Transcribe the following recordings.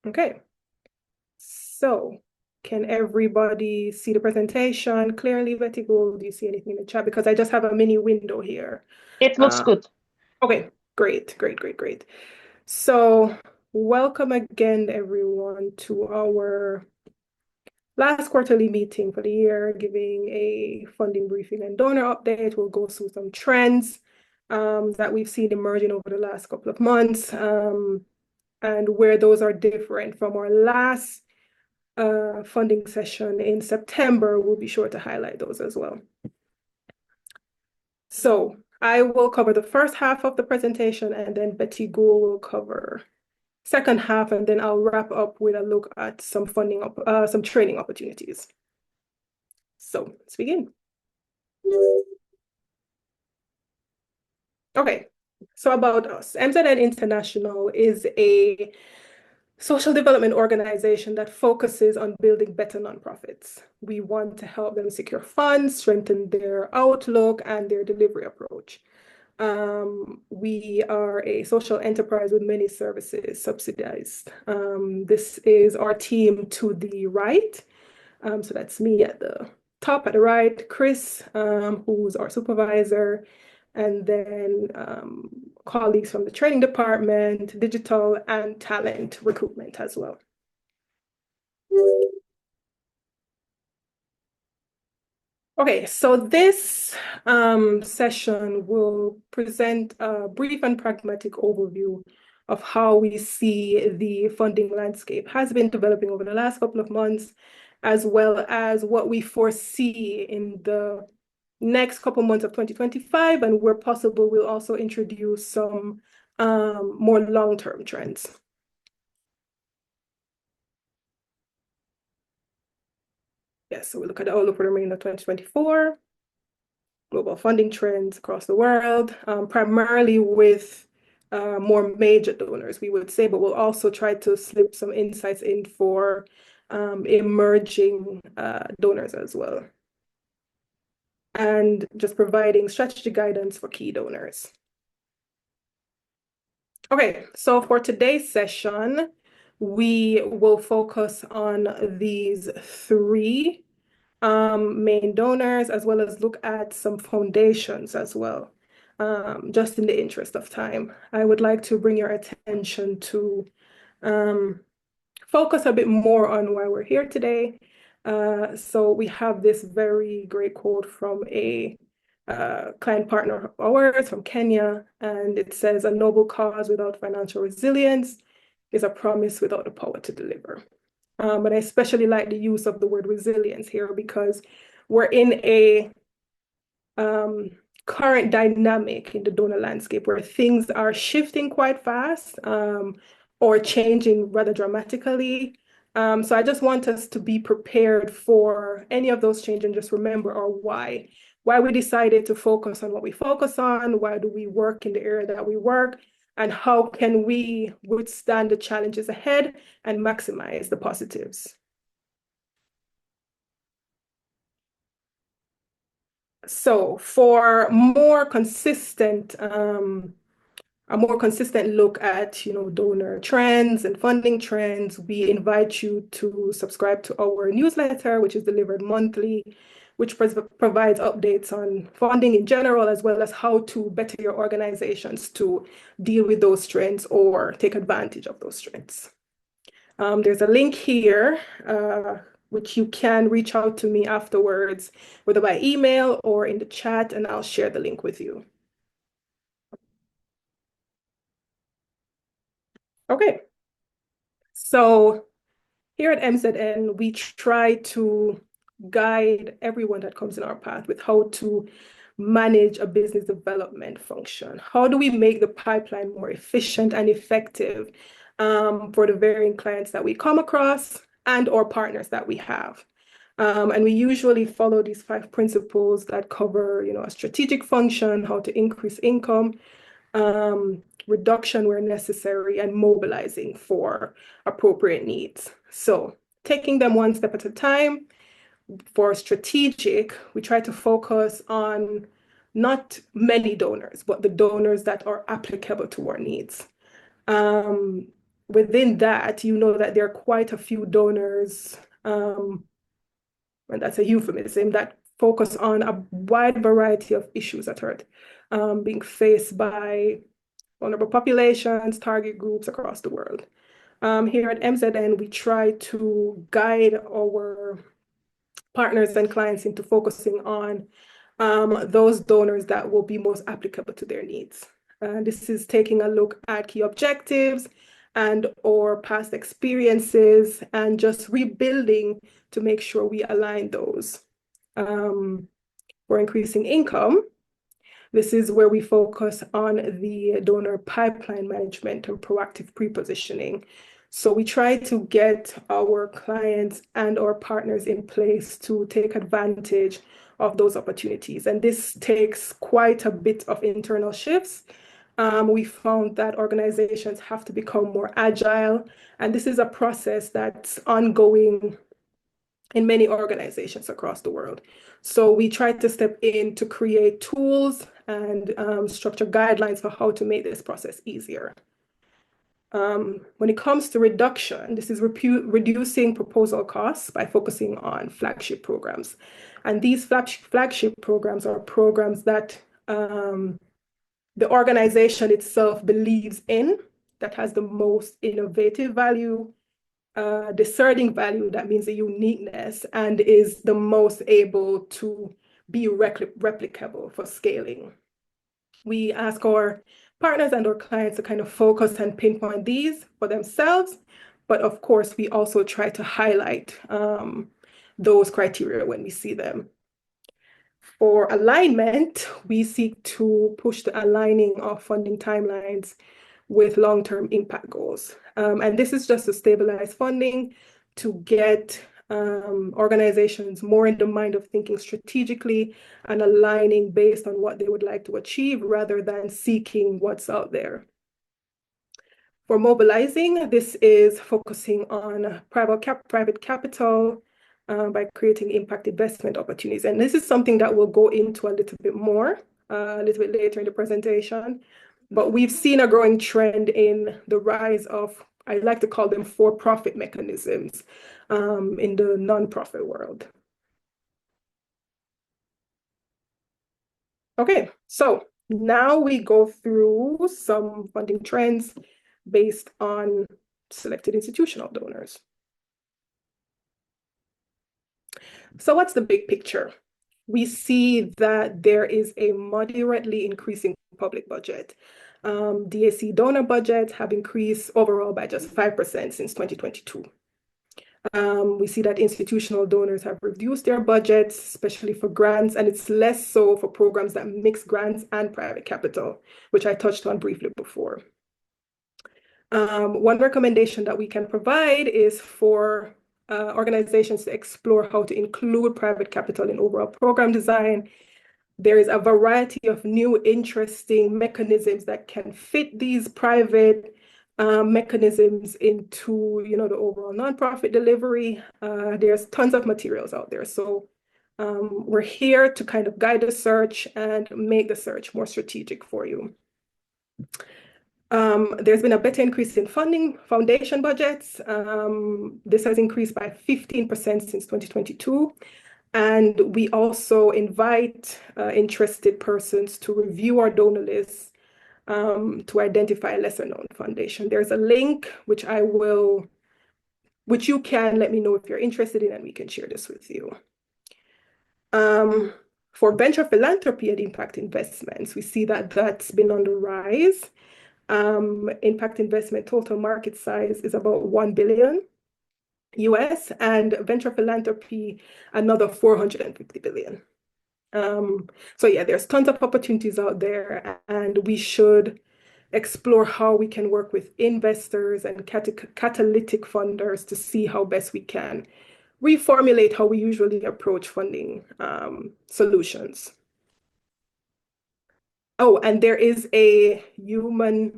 Okay, so can everybody see the presentation clearly, Betty Gould? Do you see anything in the chat? Because I just have a mini window here. It looks Uh, good. okay, great, great, great, great. So welcome again, everyone, to our last quarterly meeting for the year, giving a funding briefing and donor update. We'll go through some trends that we've seen emerging over the last couple of months and where those are different from our last funding session in September. We'll be sure to highlight those as well. So I will cover the first half of the presentation, and then Betty Gould will cover second half, and then I'll wrap up with a look at some some training opportunities. So let's begin. Okay, so about us. MZN International is a social development organization that focuses on building better nonprofits. We want to help them secure funds, strengthen their outlook and their delivery approach. We are a social enterprise with many services subsidized. This is our team to the right. So that's me at the top at the right, Chris, who's our supervisor, and then colleagues from the training department, digital, and talent recruitment as well. Okay, so this session will present a brief and pragmatic overview of how we see the funding landscape has been developing over the last couple of months, as well as what we foresee in the next couple months of 2025, and where possible, we'll also introduce some more long-term trends. Yes, so we look at the outlook for the remainder of 2024, global funding trends across the world, primarily with more major donors, we would say, but we'll also try to slip some insights in for emerging donors as well. And just providing strategy guidance for key donors. Okay, so for today's session, we will focus on these three main donors, as well as look at some foundations as well, just in the interest of time. I would like to bring your attention to focus a bit more on why we're here today. So we have this very great quote from a client partner of ours from Kenya, and it says, "A noble cause without financial resilience is a promise without the power to deliver." But I especially like the use of the word resilience here because we're in a current dynamic in the donor landscape where things are shifting quite fast or changing rather dramatically. So I just want us to be prepared for any of those changes and just remember our why we decided to focus on what we focus on, why do we work in the area that we work, and how can we withstand the challenges ahead and maximize the positives. So for a more consistent look at, donor trends and funding trends, we invite you to subscribe to our newsletter, which is delivered monthly, which provides updates on funding in general, as well as how to better your organizations to deal with those trends or take advantage of those trends. There's a link here, which you can reach out to me afterwards, whether by email or in the chat, and I'll share the link with you. Okay, so here at MZN, we try to guide everyone that comes in our path with how to manage a business development function. How do we make the pipeline more efficient and effective for the varying clients that we come across and or partners that we have? And we usually follow these 5 principles that cover, a strategic function, how to increase income, reduction where necessary, and mobilizing for appropriate needs. So taking them one step at a time. For strategic, we try to focus on not many donors, but the donors that are applicable to our needs. within that, you know that there are quite a few donors, and that's a euphemism, that focus on a wide variety of issues that are being faced by vulnerable populations, target groups across the world. Here at MZN, we try to guide our partners and clients into focusing on those donors that will be most applicable to their needs. This is taking a look at key objectives and or past experiences and just rebuilding to make sure we align those. For increasing income, this is where we focus on the donor pipeline management and proactive pre-positioning. So we try to get our clients and our partners in place to take advantage of those opportunities. And this takes quite a bit of internal shifts. We found that organizations have to become more agile, and this is a process that's ongoing in many organizations across the world. So we try to step in to create tools and structure guidelines for how to make this process easier. When it comes to reduction, this is reducing proposal costs by focusing on flagship programs. And these flagship programs are programs that the organization itself believes in, that has the most innovative value, discerning value, that means a uniqueness, and is the most able to be replicable for scaling. We ask our partners and our clients to kind of focus and pinpoint these for themselves, but of course, we also try to highlight those criteria when we see them. For alignment, we seek to push the aligning of funding timelines with long-term impact goals. And this is just to stabilize funding, to get organizations more in the mind of thinking strategically and aligning based on what they would like to achieve rather than seeking what's out there. For mobilizing, this is focusing on private capital by creating impact investment opportunities. And this is something that we'll go into a little bit more, a little bit later in the presentation. But we've seen a growing trend in the rise of, I like to call them for-profit mechanisms in the nonprofit world. Okay, so now we go through some funding trends based on selected institutional donors. So what's the big picture? We see that there is a moderately increasing public budget. DAC donor budgets have increased overall by just 5% since 2022. We see that institutional donors have reduced their budgets, especially for grants, and it's less so for programs that mix grants and private capital, which I touched on briefly before. One recommendation that we can provide is for organizations to explore how to include private capital in overall program design. There is a variety of new interesting mechanisms that can fit these private mechanisms into the overall nonprofit delivery. There's tons of materials out there. So we're here to kind of guide the search and make the search more strategic for you. There's been a better increase in funding foundation budgets. This has increased by 15% since 2022. And we also invite interested persons to review our donor lists to identify lesser known foundation. There's a link which you can let me know if you're interested in, and we can share this with you. For venture philanthropy and impact investments, we see that that's been on the rise. Impact investment total market size is about $1 billion US, and venture philanthropy another 450 billion. So yeah, there's tons of opportunities out there, and we should explore how we can work with investors and catalytic funders to see how best we can reformulate how we usually approach funding solutions. Oh, and there is a link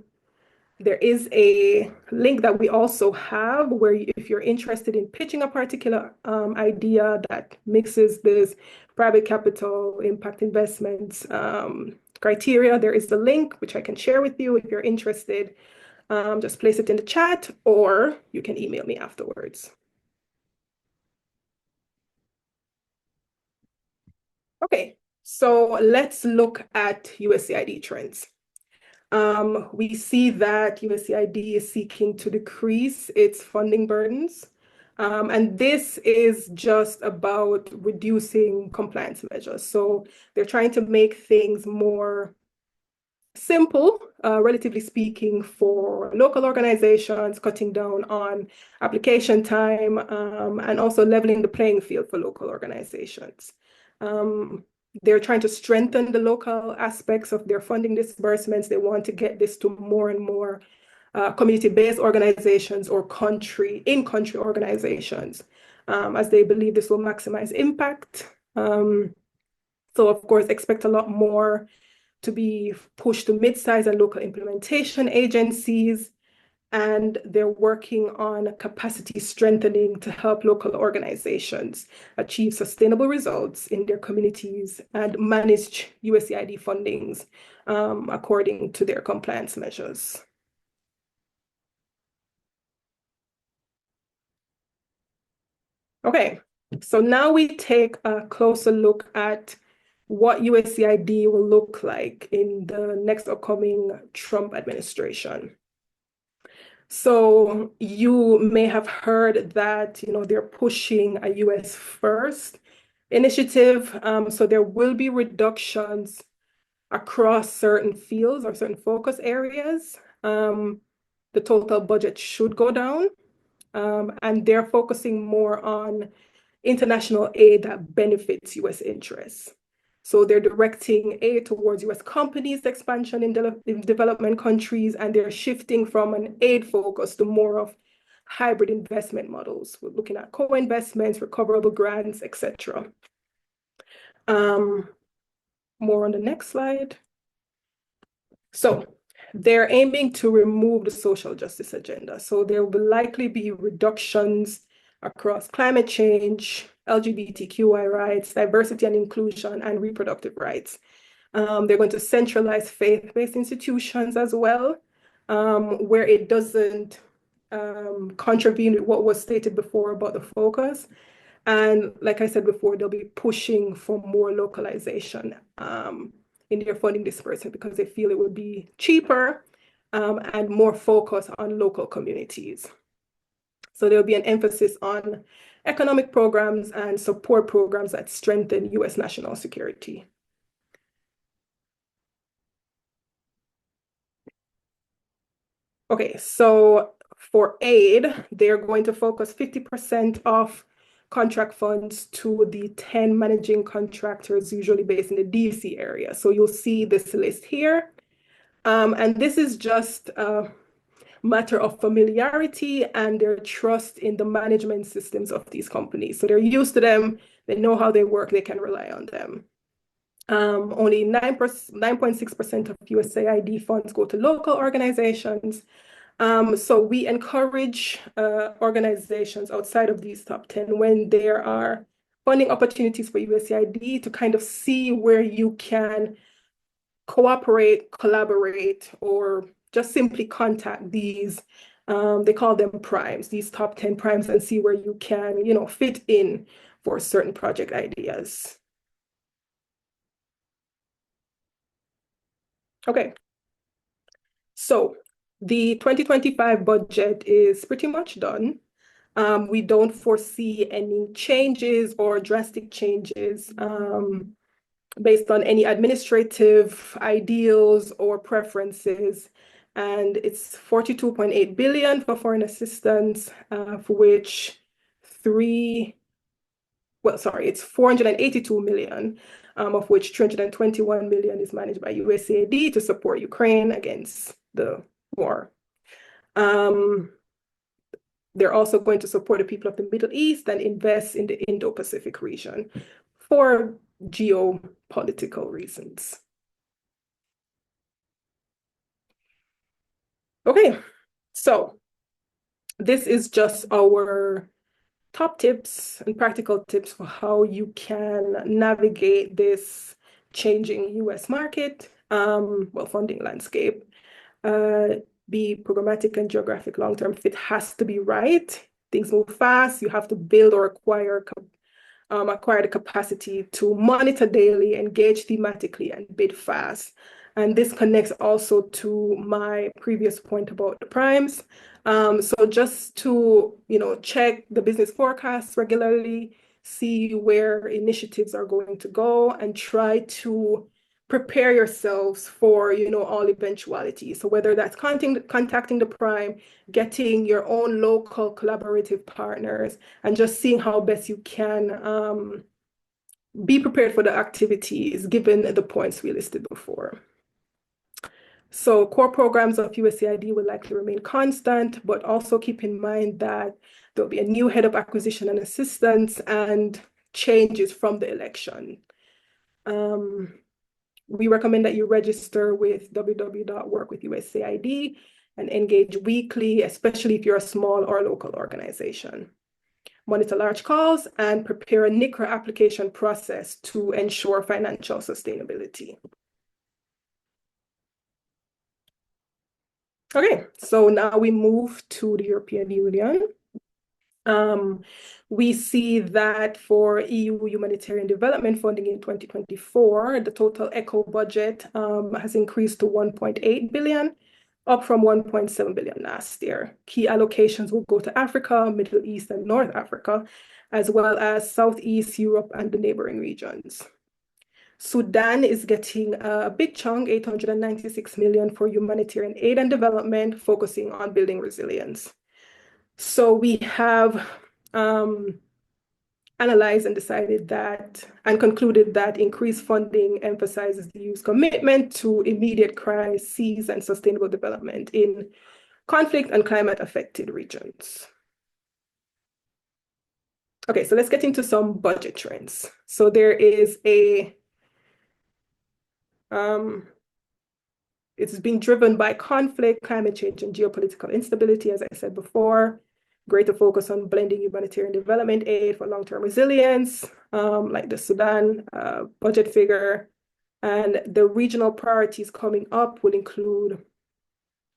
that we also have where if you're interested in pitching a particular idea that mixes this private capital impact investments criteria, there is the link which I can share with you if you're interested. Just place it in the chat or you can email me afterwards. Okay, so let's look at USAID trends. We see that USAID is seeking to decrease its funding burdens. And this is just about reducing compliance measures. So they're trying to make things more simple, relatively speaking, for local organizations, cutting down on application time, and also leveling the playing field for local organizations. They're trying to strengthen the local aspects of their funding disbursements. They want to get this to more and more community-based organizations or in-country organizations, as they believe this will maximize impact. So of course, expect a lot more to be pushed to mid-size and local implementation agencies, and they're working on capacity strengthening to help local organizations achieve sustainable results in their communities and manage USAID fundings according to their compliance measures. Okay, so now we take a closer look at what USAID will look like in the next upcoming Trump administration. So you may have heard that, they're pushing a US first initiative. So there will be reductions across certain fields or certain focus areas. The total budget should go down, and they're focusing more on international aid that benefits US interests. So they're directing aid towards US companies' expansion in development countries, and they're shifting from an aid focus to more of hybrid investment models. We're looking at co-investments, recoverable grants, etc. More on the next slide. So they're aiming to remove the social justice agenda. So there will likely be reductions across climate change, LGBTQI rights, diversity and inclusion, and reproductive rights. They're going to centralize faith-based institutions as well, where it doesn't contravene with what was stated before about the focus. And like I said before, they'll be pushing for more localization in their funding disbursement because they feel it would be cheaper and more focused on local communities. So there'll be an emphasis on economic programs and support programs that strengthen US national security. Okay, so for aid, they're going to focus 50% of contract funds to the 10 managing contractors, usually based in the DC area. So you'll see this list here. And this is just a matter of familiarity and their trust in the management systems of these companies. So they're used to them, they know how they work, they can rely on them. Only 9.6% of USAID funds go to local organizations. So we encourage organizations outside of these top 10 when there are funding opportunities for USAID to kind of see where you can cooperate, collaborate, or just simply contact these, they call them primes, these top 10 primes, and see where you can, fit in for certain project ideas. Okay, so the 2025 budget is pretty much done. We don't foresee any changes or drastic changes based on any administrative ideals or preferences. And it's 42.8 billion for foreign assistance, for which it's 482 million, of which 321 million is managed by USAID to support Ukraine against the war. They're also going to support the people of the Middle East and invest in the Indo-Pacific region for geopolitical reasons. Okay, so this is just our top tips and practical tips for how you can navigate this changing US market, funding landscape. be programmatic and geographic long-term fit has to be right. Things move fast. You have to build or acquire the capacity to monitor daily, engage thematically, and bid fast. And this connects also to my previous point about the primes. So just to, check the business forecasts regularly, see where initiatives are going to go, and try to prepare yourselves for, all eventualities. So whether that's contacting the prime, getting your own local collaborative partners, and just seeing how best you can be prepared for the activities given the points we listed before. So core programs of USAID will likely remain constant, but also keep in mind that there'll be a new head of acquisition and assistance and changes from the election. We recommend that you register with www.workwithusaid and engage weekly, especially if you're a small or local organization. Monitor large calls and prepare a NICRA application process to ensure financial sustainability. Okay, so now we move to the European Union. We see that for EU humanitarian development funding in 2024, the total ECHO budget has increased to 1.8 billion, up from 1.7 billion last year. Key allocations will go to Africa, Middle East, and North Africa, as well as Southeast Europe and the neighboring regions. Sudan is getting a big chunk, 896 million for humanitarian aid and development, focusing on building resilience. So we have analyzed and decided that and concluded that increased funding emphasizes the EU's commitment to immediate crises and sustainable development in conflict and climate affected regions. Okay, so let's get into some budget trends. So there is it's being driven by conflict, climate change, and geopolitical instability, as I said before. Greater focus on blending humanitarian development aid for long-term resilience, like the Sudan budget figure. And the regional priorities coming up will include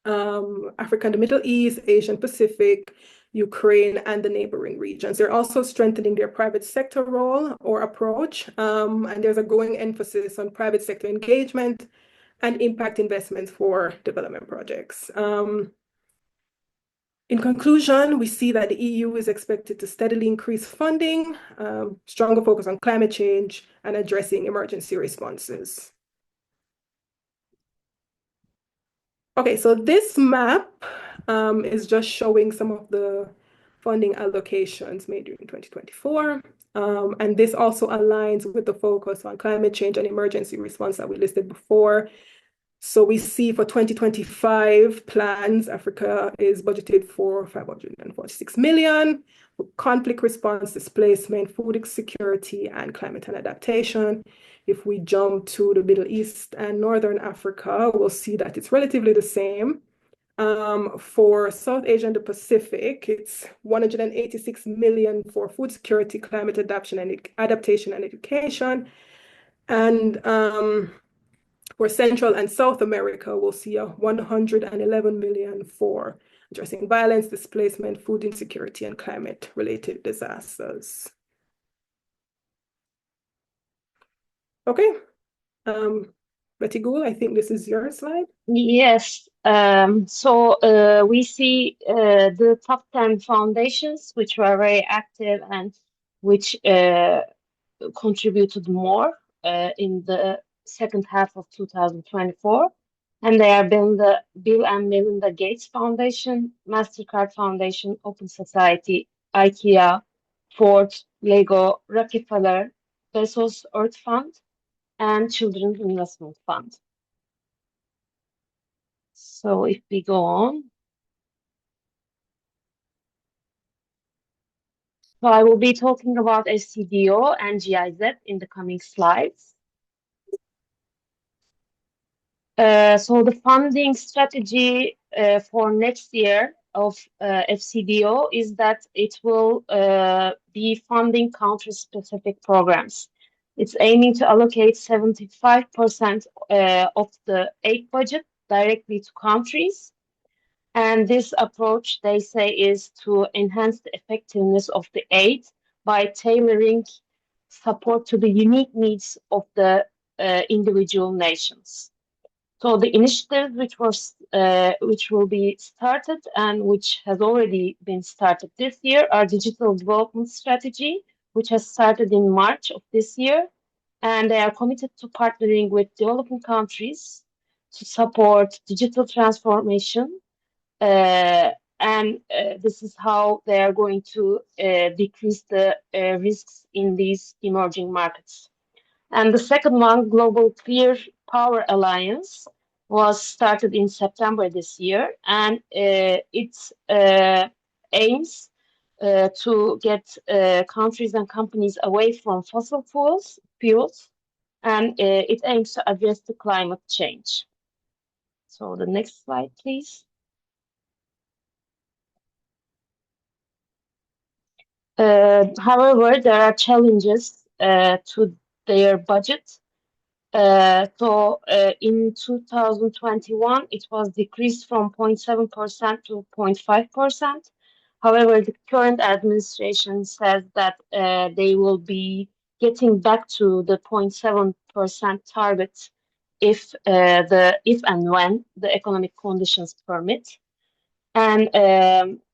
Africa and the Middle East, Asian Pacific, Ukraine, and the neighboring regions. They're also strengthening their private sector role or approach, and there's a growing emphasis on private sector engagement and impact investments for development projects. In conclusion, we see that the EU is expected to steadily increase funding, stronger focus on climate change, and addressing emergency responses. Okay, so this map is just showing some of the funding allocations made during 2024. And this also aligns with the focus on climate change and emergency response that we listed before. So we see for 2025 plans, Africa is budgeted for 546 million for conflict response, displacement, food security, and climate and adaptation. If we jump to the Middle East and Northern Africa, we'll see that it's relatively the same. For South Asia and the Pacific, it's 186 million for food security, climate adaptation and education. And for Central and South America, we'll see 111 million for addressing violence, displacement, food insecurity, and climate-related disasters. Okay, Betty Gould, I think this is your slide. Yes, so we see the top 10 foundations, which were very active and which contributed more in the second half of 2024. And they are the Bill and Melinda Gates Foundation, MasterCard Foundation, Open Society, IKEA, Ford, Lego, Rockefeller, Bezos Earth Fund, and Children's Investment Fund. So if we go on. So I will be talking about FCDO and GIZ in the coming slides. So the funding strategy for next year of FCDO is that it will be funding country-specific programs. It's aiming to allocate 75% of the aid budget directly to countries. And this approach, they say, is to enhance the effectiveness of the aid by tailoring support to the unique needs of the individual nations. So the initiative which will be started and which has already been started this year are digital development strategy, which has started in March of this year, and they are committed to partnering with developing countries to support digital transformation. And this is how they are going to decrease the risks in these emerging markets. And the second one, Global Clear Power Alliance, was started in September this year, and it aims to get countries and companies away from fossil fuels, and it aims to address the climate change. So the next slide, please. However, there are challenges to their budget. In 2021, it was decreased from 0.7% to 0.5%. However, the current administration says that they will be getting back to the 0.7% target if and when the economic conditions permit. And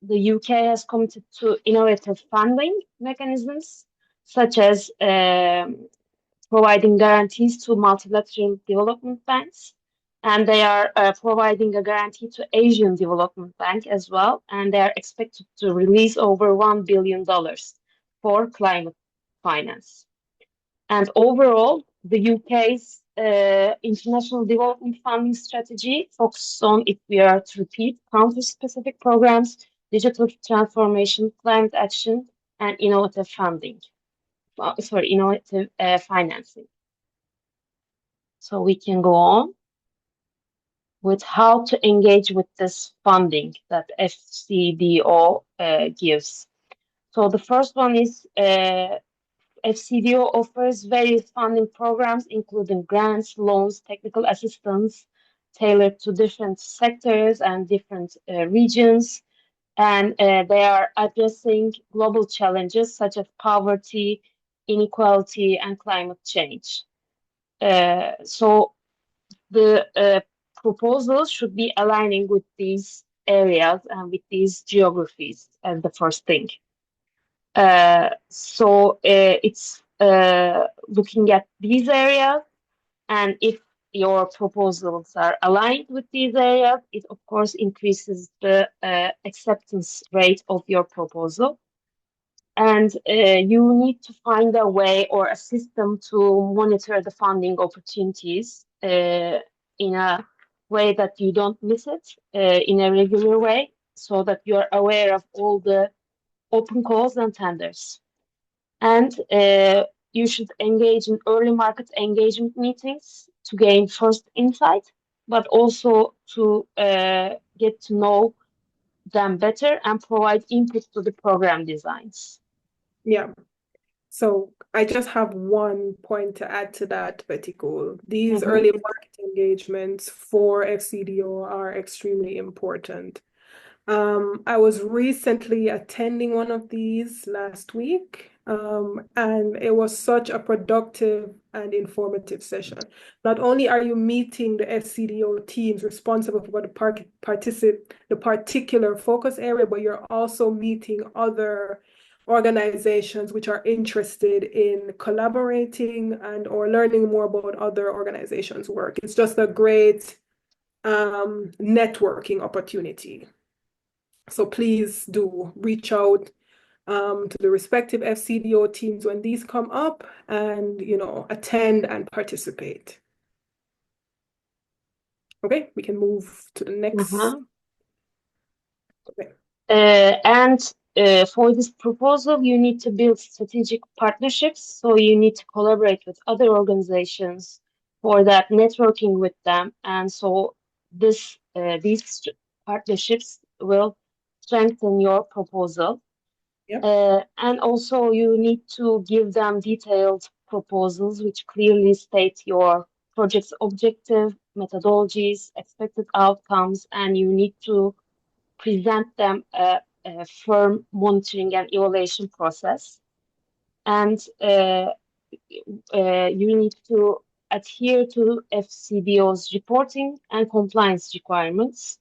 the UK has committed to innovative funding mechanisms, such as providing guarantees to multilateral development banks. And they are providing a guarantee to Asian Development Bank as well. And they are expected to release over $1 billion for climate finance. And overall, the UK's international development funding strategy focuses on, if we are to repeat, country-specific programs, digital transformation, climate action, and innovative funding. Innovative financing. So we can go on with how to engage with this funding that FCDO gives. So the first one is FCDO offers various funding programs, including grants, loans, technical assistance, tailored to different sectors and different regions. And they are addressing global challenges such as poverty, inequality, and climate change. So the proposals should be aligning with these areas and with these geographies as the first thing. It's looking at these areas, and if your proposals are aligned with these areas, it of course increases the acceptance rate of your proposal. And you need to find a way or a system to monitor the funding opportunities in a way that you don't miss it in a regular way, so that you are aware of all the open calls and tenders. And you should engage in early market engagement meetings to gain first insight, but also to get to know them better and provide input to the program designs. Yeah. So I just have one point to add to that, Betiko. These early market engagements for FCDO are extremely important. I was recently attending one of these last week, and it was such a productive and informative session. Not only are you meeting the FCDO teams responsible for the particular focus area, but you're also meeting other organizations which are interested in collaborating and or learning more about other organizations' work. It's just a great networking opportunity. So please do reach out to the respective FCDO teams when these come up and, attend and participate. Okay, we can move to the next. Okay. For this proposal, you need to build strategic partnerships. So you need to collaborate with other organizations for that, networking with them. And so these partnerships will strengthen your proposal. Yep. And also you need to give them detailed proposals which clearly state your project's objective, methodologies, expected outcomes, and you need to present them a firm monitoring and evaluation process. And you need to adhere to FCDO's reporting and compliance requirements.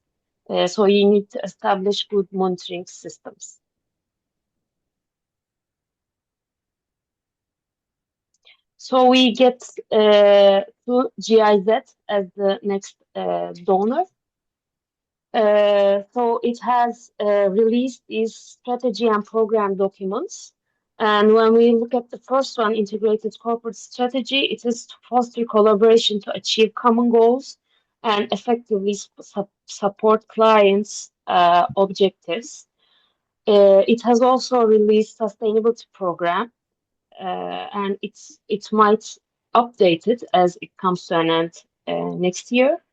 So you need to establish good monitoring systems. So we get to GIZ as the next donor. So it has released these strategy and program documents. And when we look at the first one, integrated corporate strategy, it is to foster collaboration to achieve common goals and effectively support clients' objectives. It has also released sustainability program, and it might update it as it comes to an end next year.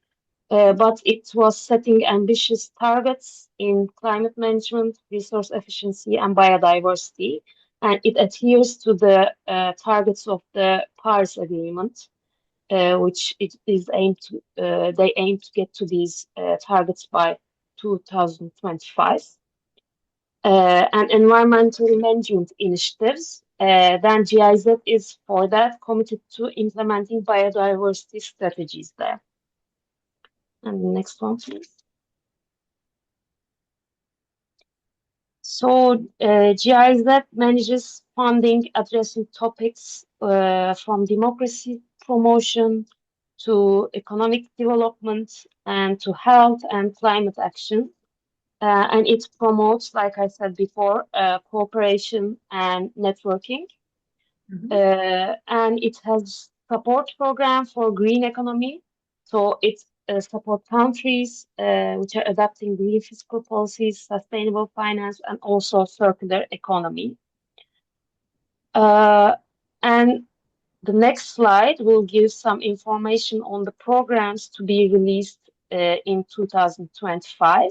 But it was setting ambitious targets in climate management, resource efficiency, and biodiversity, and it adheres to the targets of the Paris Agreement, which it is aimed to. They aim to get to these targets by 2025. And environmental management initiatives. Then GIZ is for that committed to implementing biodiversity strategies there. And the next one, please. So GIZ manages funding addressing topics from democracy promotion to economic development and to health and climate action. And it promotes, like I said before, cooperation and networking. And it has support program for green economy. So it support countries which are adopting green fiscal policies, sustainable finance, and also circular economy. And the next slide will give some information on the programs to be released in 2025.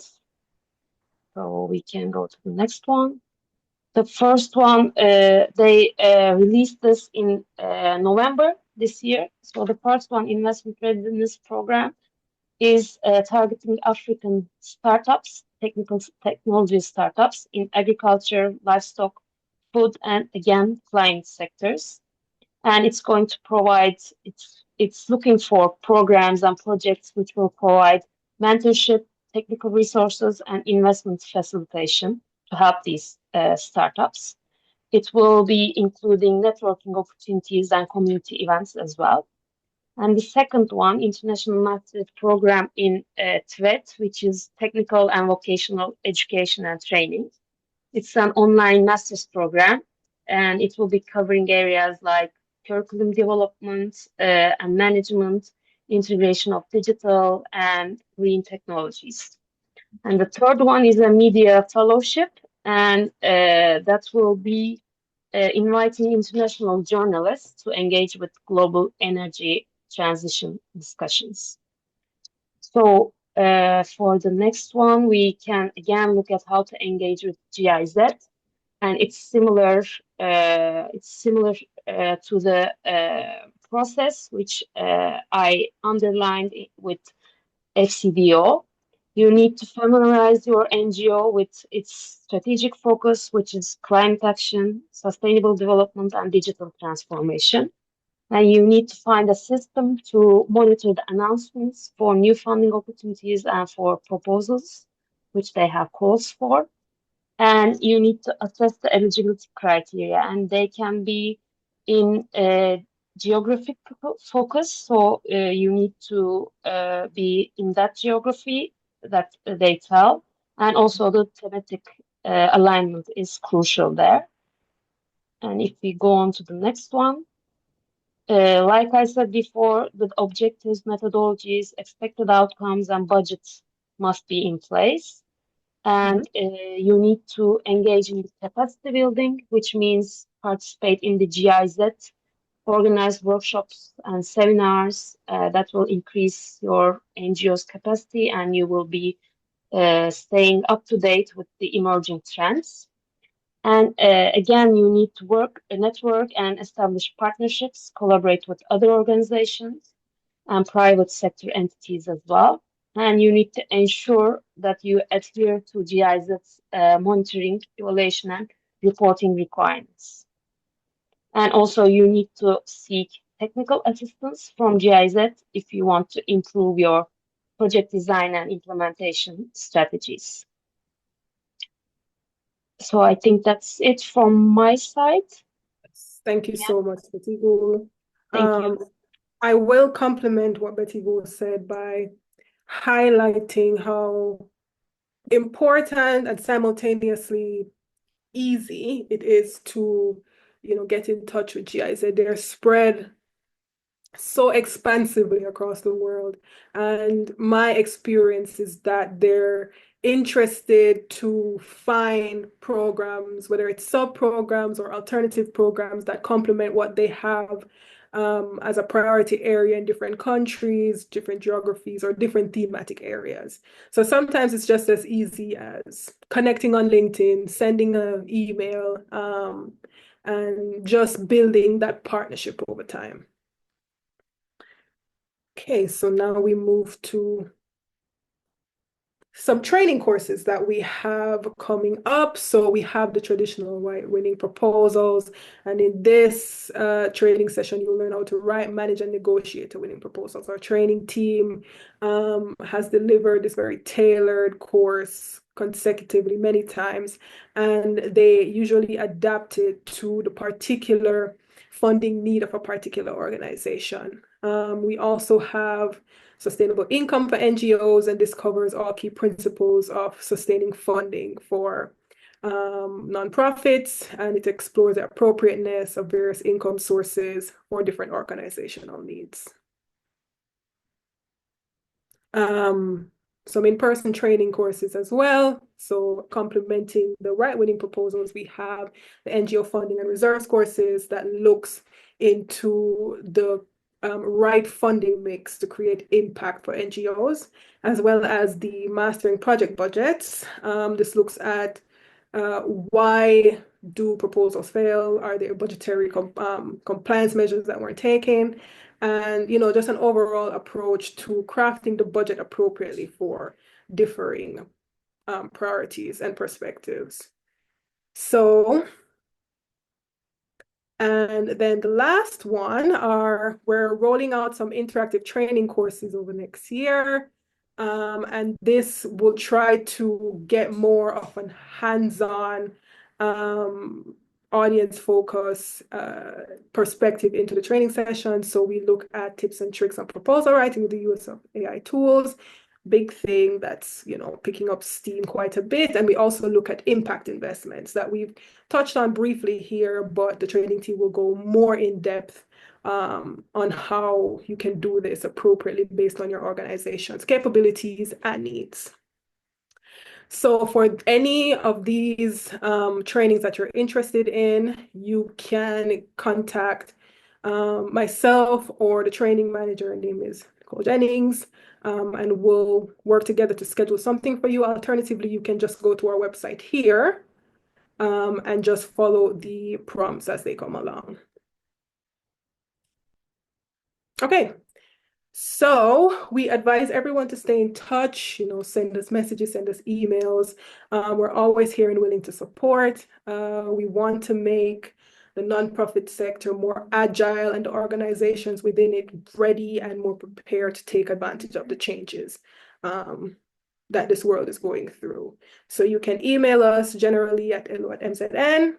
So we can go to the next one. The first one, they released this in November this year. So the first one, Investment Readiness Program, is targeting African startups, technology startups in agriculture, livestock, food, and again, climate sectors. And it's going to provide, it's looking for programs and projects which will provide mentorship, technical resources, and investment facilitation to help these startups. It will be including networking opportunities and community events as well. And the second one, International Master's Program in TVET, which is Technical and Vocational Education and Training. It's an online master's program, and it will be covering areas like curriculum development and management, integration of digital and green technologies. And the third one is a media fellowship, and that will be inviting international journalists to engage with global energy transition discussions. So for the next one, we can again look at how to engage with GIZ, and it's similar. To the process which I underlined with FCDO. You need to familiarize your NGO with its strategic focus, which is climate action, sustainable development, and digital transformation. And you need to find a system to monitor the announcements for new funding opportunities and for proposals, which they have calls for. And you need to assess the eligibility criteria, and they can be in geographic focus. So you need to be in that geography that they tell, and also the thematic alignment is crucial there. And if we go on to the next one, like I said before, the objectives, methodologies, expected outcomes, and budgets must be in place. And you need to engage in the capacity building, which means participate in the GIZ, organize workshops and seminars that will increase your NGO's capacity, and you will be staying up to date with the emerging trends. And again, you need to network and establish partnerships, collaborate with other organizations and private sector entities as well. and you need to ensure that you adhere to GIZ's monitoring, evaluation, and reporting requirements. And also, you need to seek technical assistance from GIZ if you want to improve your project design and implementation strategies. So I think that's it from my side. Thank you Yeah, so much, Betty Gul. thank you. I will complement what Betty Gul said by highlighting how important and simultaneously easy it is to, get in touch with GIZ. They're spread so expansively across the world. And my experience is that they're interested to find programs, whether it's sub-programs or alternative programs that complement what they have as a priority area in different countries, different geographies, or different thematic areas. So sometimes it's just as easy as connecting on LinkedIn, sending an email, and just building that partnership over time. Okay, so now we move to some training courses that we have coming up. So we have the traditional winning proposals. And in this training session, you'll learn how to write, manage, and negotiate the winning proposals. Our training team has delivered this very tailored course consecutively many times, and they usually adapt it to the particular funding need of a particular organization. We also have sustainable income for NGOs, and this covers all key principles of sustaining funding for nonprofits, and it explores the appropriateness of various income sources for different organizational needs. Some in-person training courses as well. So complementing the right winning proposals, we have the NGO funding and reserves courses that looks into the right funding mix to create impact for NGOs, as well as the mastering project budgets. This looks at why do proposals fail? Are there budgetary compliance measures that weren't taken? And just an overall approach to crafting the budget appropriately for differing priorities and perspectives. So, and then the last one we're rolling out some interactive training courses over next year. And this will try to get more of a hands-on audience focus perspective into the training session. So we look at tips and tricks on proposal writing with the use of AI tools, big thing that's picking up steam quite a bit. And we also look at impact investments that we've touched on briefly here, but the training team will go more in depth on how you can do this appropriately based on your organization's capabilities and needs. So for any of these trainings that you're interested in, you can contact myself or the training manager. Her name is Nicole Jennings, and we'll work together to schedule something for you. Alternatively, you can just go to our website here and just follow the prompts as they come along. Okay, so we advise everyone to stay in touch, send us messages, send us emails. We're always here and willing to support. We want to make the nonprofit sector more agile and the organizations within it ready and more prepared to take advantage of the changes that this world is going through. So you can email us generally at hello@mzn,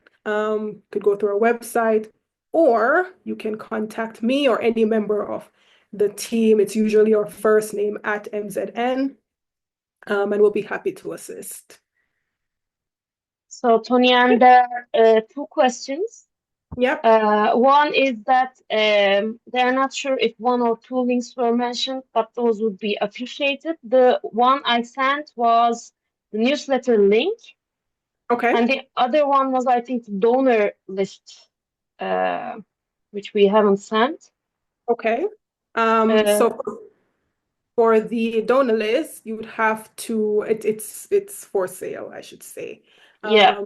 could go through our website, or you can contact me or any member of the team. It's usually our first name at MZN, and we'll be happy to assist. So, Tony, there are two questions. Yep. One is that they're not sure if one or two links were mentioned, but those would be appreciated. The one I sent was the newsletter link. Okay. And the other one was, I think, the donor list, which we haven't sent. Okay. So for the donor list, you would have to, it's for sale, I should say. Yeah.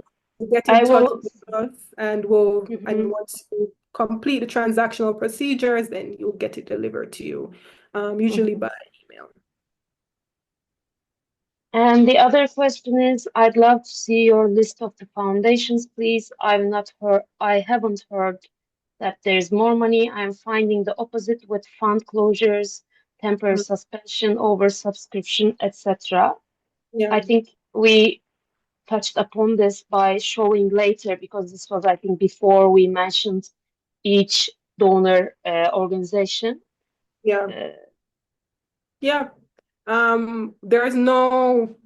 Get in touch with us and and once you complete the transactional procedures, then you'll get it delivered to you, usually by email. And the other question is, I'd love to see your list of the foundations, please. I haven't heard that there's more money. I'm finding the opposite with fund closures, temporary Mm. suspension, oversubscription, etc. Yeah, I think we touched upon this by showing later because this was, I think, before we mentioned each donor organization. yeah, Uh, yeah. There is no,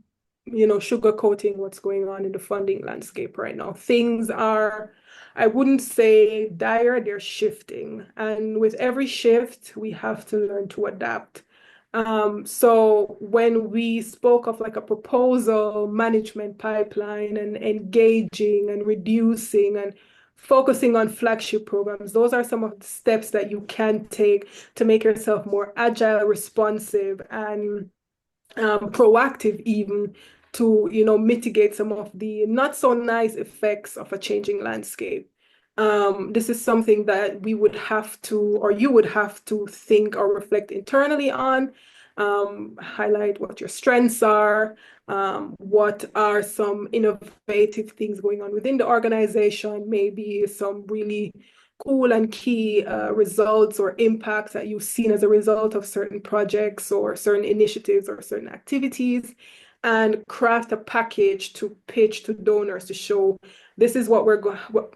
sugarcoating what's going on in the funding landscape right now. Things are, I wouldn't say dire, they're shifting. And with every shift, we have to learn to adapt. So when we spoke of like a proposal management pipeline and engaging and reducing and focusing on flagship programs, those are some of the steps that you can take to make yourself more agile, responsive, and proactive even to mitigate some of the not so nice effects of a changing landscape. This is something that we would have to, or you would have to think or reflect internally on, highlight what your strengths are, what are some innovative things going on within the organization, maybe some really cool and key results or impacts that you've seen as a result of certain projects or certain initiatives or certain activities, and craft a package to pitch to donors to show this is what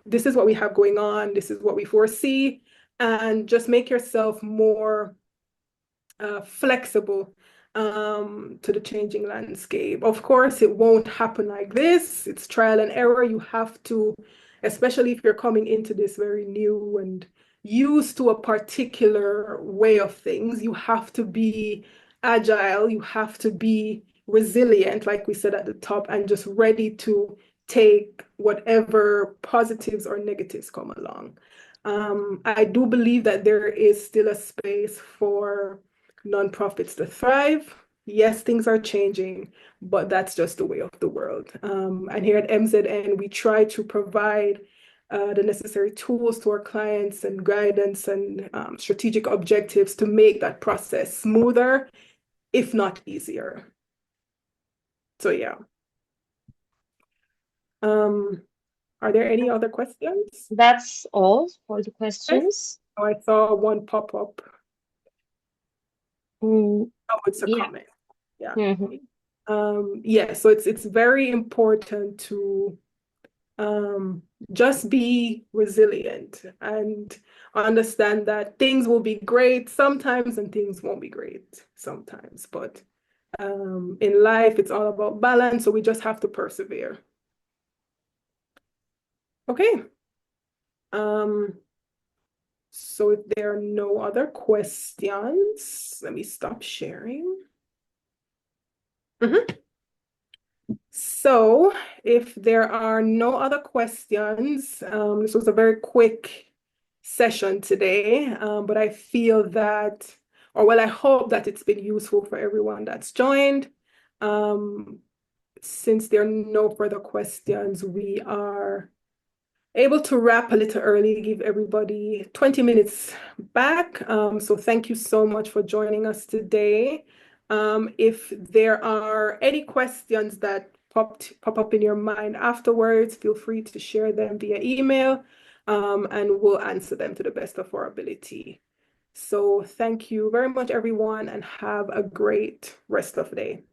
this is what we have going on, this is what we foresee, and just make yourself more flexible to the changing landscape. Of course, it won't happen like this. It's trial and error. You have to, especially if you're coming into this very new and used to a particular way of things, you have to be agile. You have to be resilient, like we said at the top, and just ready to take whatever positives or negatives come along. I do believe that there is still a space for nonprofits to thrive. Yes, things are changing, but that's just the way of the world. And here at MZN, we try to provide the necessary tools to our clients and guidance and strategic objectives to make that process smoother, if not easier. So yeah. Are there any other questions? that's all for the Okay. questions. Oh, I saw one pop up. Mm, Oh, it's a yeah. comment. Yeah. Mhm. Yeah, so it's very important to just be resilient and understand that things will be great sometimes and things won't be great sometimes. But in life, it's all about balance, so we just have to persevere. Okay. Um, so if there are no other questions, let me stop sharing. Mhm. So if there are no other questions, this was a very quick session today, but I feel that, or well, I hope that it's been useful for everyone that's joined. Um, since there are no further questions, we are able to wrap a little early, give everybody 20 minutes back. So thank you so much for joining us today. If there are any questions that pop up in your mind afterwards, feel free to share them via email, and we'll answer them to the best of our ability. So thank you very much, everyone, and have a great rest of the day.